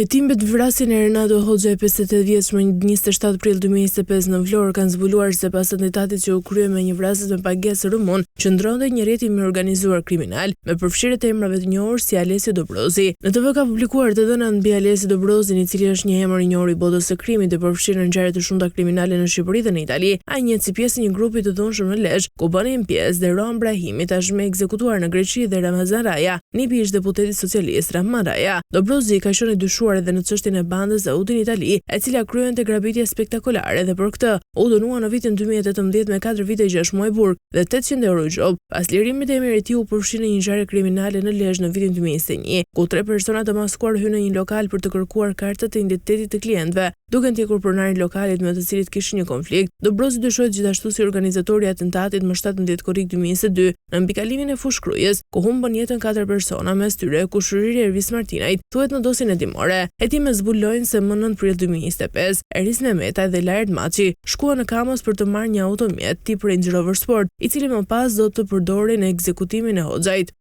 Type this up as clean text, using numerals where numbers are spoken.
Hetimet vrasjen e Renato Hoxha, 58 vjeç, më 27 prill 2025 në Vlorë kanë zbuluar se pas atentatit që u krye me një vrasës me pagesë rumun, qëndronte një rrjetim i organizuar kriminal me përfshirje të emrave të njohur si Alesi Dobrozi. Në TV ka publikuar të dhëna mbi Alesi Dobrozin, i cili është një emër i njohur i botës së krimit dhe përfshirë në ngjarje të shumta kriminale në Shqipëri dhe në Itali. Ai njihet si pjesë e një grupi të dhunshëm në Lezhë, ku bënin pjesë dhe Rohan Brahimi, tashmë ekzekutuar në Greqi, dhe Ramazan Raja, nipi i ish-deputetit socialist Rahman Raja. Dobrozi ka qenë dyshuar edhe në çështjen e bandës Audi në Itali, e cila kryente grabitje spektakolare, dhe për këtë u dënua në vitin 2018 me 4 vite 6 muaj burg dhe 800 euro gjob. Pas lirimit e emrit i tij u përfshi në një ngjarje kriminale në Lezhë në vitin 2021, ku 3 persona të maskuar hynë në një lokal për të kërkuar kartat e identitetit të klientëve, duke ndjekur pronarin lokalit me të cilit kishin një konflikt. Dobrozi dyshohet gjithashtu si organizatori i atentatit më 17 korrik 2022 në mbikalimin e Fushkrujës, ku humbën jetën 4 persona, mes tyre kushëriri Ervis Martinajt, thuhet në dosjen hetimore. Hetimet zbulojnë se më 9 prill 2025, Eris Mehmeta dhe Lajert Maçi shkuan në Kamos për të marrë një automjet tip Range Rover Sport, i cili më pas do të përdorin në ekzekutimin e Hoxhait.